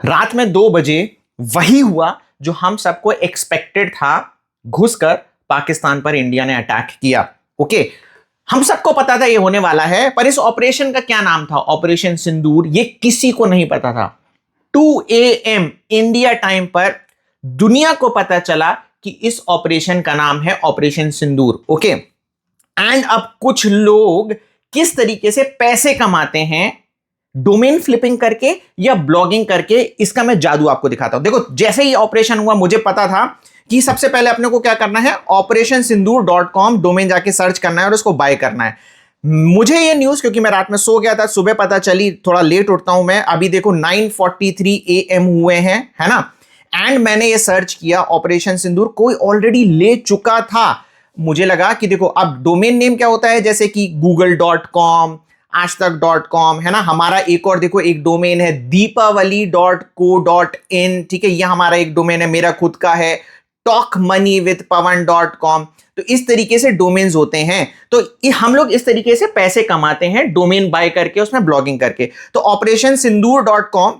रात में 2 बजे वही हुआ जो हम सबको एक्सपेक्टेड था। घुसकर पाकिस्तान पर इंडिया ने अटैक किया। ओके, हम सबको पता था ये होने वाला है, पर इस ऑपरेशन का क्या नाम था? ऑपरेशन सिंदूर। ये किसी को नहीं पता था। 2 AM इंडिया टाइम पर दुनिया को पता चला कि इस ऑपरेशन का नाम है ऑपरेशन सिंदूर। ओके, एंड अब कुछ लोग किस तरीके से पैसे कमाते हैं डोमेन फ्लिपिंग करके या ब्लॉगिंग करके, इसका मैं जादू आपको दिखाता हूं। देखो, जैसे ही ऑपरेशन हुआ मुझे पता था कि सबसे पहले अपने को क्या करना है, operationsindoor.com डोमेन जाके सर्च करना है और उसको बाय करना है। मुझे ये न्यूज, क्योंकि मैं रात में सो गया था, सुबह पता चली, थोड़ा लेट उठता हूं मैं, अभी देखो 9:43 AM हुए हैं, है ना। एंड मैंने ये सर्च किया ऑपरेशन सिंदूर, कोई ऑलरेडी ले चुका था। मुझे लगा कि देखो, अब डोमेन नेम क्या होता है, जैसे कि google.com, आजतक.com, है ना। हमारा एक और देखो एक डोमेन है deepavali.co.in, ठीक है, ये हमारा एक डोमेन है, मेरा खुद का है talkmoneywithpawan.com। तो इस तरीके से डोमेन्स होते हैं। तो हम लोग इस तरीके से पैसे कमाते हैं डोमेन बाय करके, उसमें ब्लॉगिंग करके। तो ऑपरेशन सिंदूर.com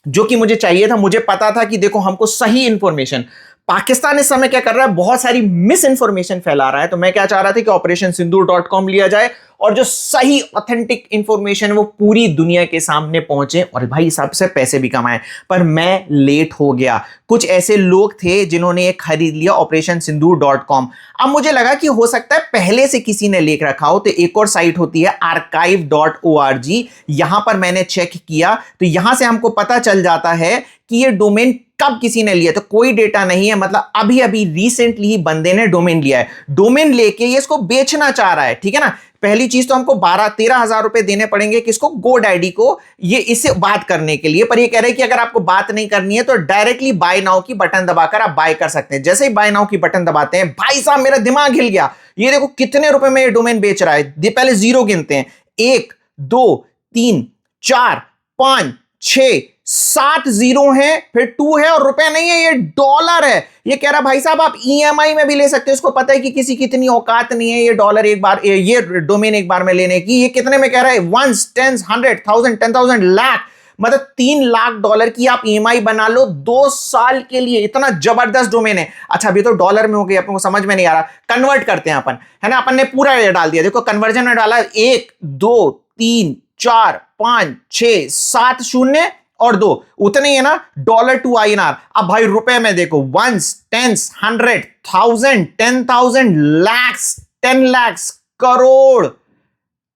जो कि मुझे चाहिए था, मुझे पता था कि देखो हमको सही इंफॉर्मेशन, पाकिस्तान इस समय क्या कर रहा है, बहुत सारी मिस इंफॉर्मेशन फैला रहा है। तो मैं क्या चाह रहा था कि ऑपरेशन सिंदूर.com लिया जाए और जो सही ऑथेंटिक इंफॉर्मेशन है वो पूरी दुनिया के सामने पहुंचे और भाई हिसाब से पैसे भी कमाए। पर मैं लेट हो गया। कुछ ऐसे लोग थे जिन्होंने ये खरीद लिया ऑपरेशन सिंदूर.com। अब मुझे लगा कि हो सकता है पहले से किसी ने लेकर रखा हो। तो एक और साइट होती है archive.org, यहां पर मैंने चेक किया तो यहां से हमको पता चल जाता है कि ये डोमेन कब किसी ने लिया। तो कोई डेटा नहीं है, मतलब अभी अभी रिसेंटली ही बंदे ने डोमेन लिया है। डोमेन लेके ये इसको बेचना चाह रहा है, ठीक है ना। पहली चीज तो हमको 12-13 हजार रुपए देने पड़ेंगे किसको, GoDaddy को, ये इससे बात करने के लिए। पर ये कह रहे हैं कि अगर आपको बात नहीं करनी है तो डायरेक्टली बाय नाउ की बटन दबाकर आप बाय कर सकते हैं। जैसे ही बाय नाउ की बटन दबाते हैं, भाई साहब मेरा दिमाग हिल गया। ये देखो कितने रुपए में ये डोमेन बेच रहा है। पहले जीरो गिनते हैं, 1 2 3 4 5 6 7 जीरो है, फिर 2 है और रुपए नहीं है, ये डॉलर है। ये कह रहा भाई साहब आप EMI में भी ले सकते हो। इसको पता है कि किसी की इतनी औकात नहीं है ये डॉलर एक बार, ये डोमेन एक बार में लेने की। ये कितने में कह रहा है, 1 10 100 1000 10,000 लाख, मतलब $3 लाख की आप EMI बना लो 2 साल के लिए। इतना जबरदस्त डोमेन है। अच्छा, अभी तो डॉलर में हो गया, अपने को समझ में नहीं आ रहा, कन्वर्ट करते हैं अपन, है ना। अपन ने पूरा डाल दिया, देखो कन्वर्जन में डाला 1 2 3 4 5 6 7 शून्य और 2, उतने ही है ना, $2 to INR। अब भाई रुपए में देखो, 1 10 100 1000 10,000 lakhs 10 lakhs करोड़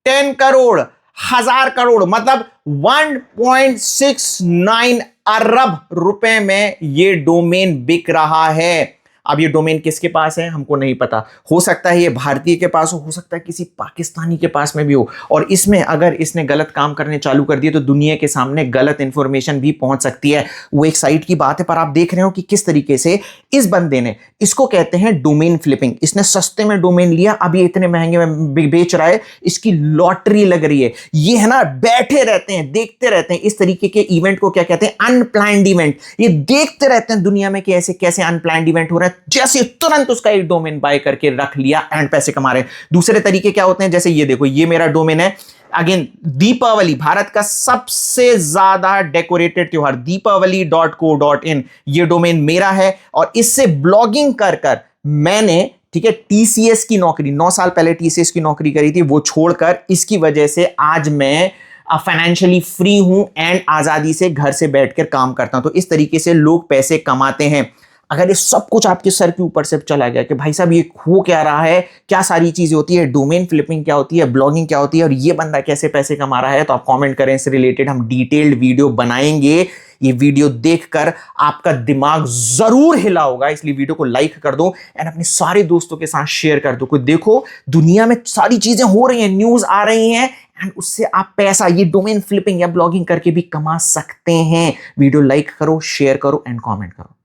10 करोड़ 1000 करोड़, मतलब 1.69 अरब रुपए में ये डोमेन बिक रहा है। अब ये डोमेन किसके पास है हमको नहीं पता। हो सकता है ये भारतीय के पास हो सकता है किसी पाकिस्तानी के पास में भी हो। और इसमें अगर इसने गलत काम करने चालू कर दिए तो दुनिया के सामने गलत इंफॉर्मेशन भी पहुंच सकती है। वो एक साइट की बात है, पर आप देख रहे हो कि किस तरीके से इस बंदे ने, इसको कहते हैं डोमेन फ्लिपिंग। इसने सस्ते में डोमेन लिया, अब ये इतने महंगे में बेच रहा है। इसकी लॉटरी लग रही है। ये है ना, बैठे रहते हैं, देखते रहते हैं। इस तरीके के इवेंट को क्या कहते हैं, अनप्लान्ड इवेंट। ये देखते रहते हैं दुनिया में कि ऐसे कैसे अनप्लान्ड इवेंट हो रहा है, जैसे तुरंत उसका एक डोमेन बाय करके रख लिया एंड पैसे कमा रहे हैं। दूसरे तरीके क्या होते हैं, जैसे ये देखो, ये मेरा डोमेन है, अगेन दीपावली, भारत का सबसे ज्यादा डेकोरेटेड त्योहार deepavali.co.in, ये डोमेन मेरा है। और इससे ब्लॉगिंग कर कर मैंने, ठीक है, TCS की नौकरी, 9 साल पहले TCS की नौकरी करी थी, वो छोड़कर इसकी वजह से आज मैं फाइनेंशियली फ्री हूं एंड आजादी से घर से बैठकर काम करता हूं। तो इस तरीके से लोग पैसे कमाते हैं। अगर ये सब कुछ आपके सर के ऊपर से चला गया कि भाई साहब ये हो क्या रहा है, क्या सारी चीजें होती है, डोमेन फ्लिपिंग क्या होती है, ब्लॉगिंग क्या होती है, और ये बंदा कैसे पैसे कमा रहा है, तो आप कमेंट करें, इससे रिलेटेड हम डिटेल्ड वीडियो बनाएंगे। ये वीडियो देखकर आपका दिमाग जरूर हिला होगा, इसलिए वीडियो को लाइक कर दो एंड अपने सारे दोस्तों के साथ शेयर कर दो। देखो दुनिया में सारी चीजें हो रही हैं, न्यूज आ रही हैं एंड उससे आप पैसा, ये डोमेन फ्लिपिंग या ब्लॉगिंग करके भी कमा सकते हैं। वीडियो लाइक करो, शेयर करो एंड कमेंट करो।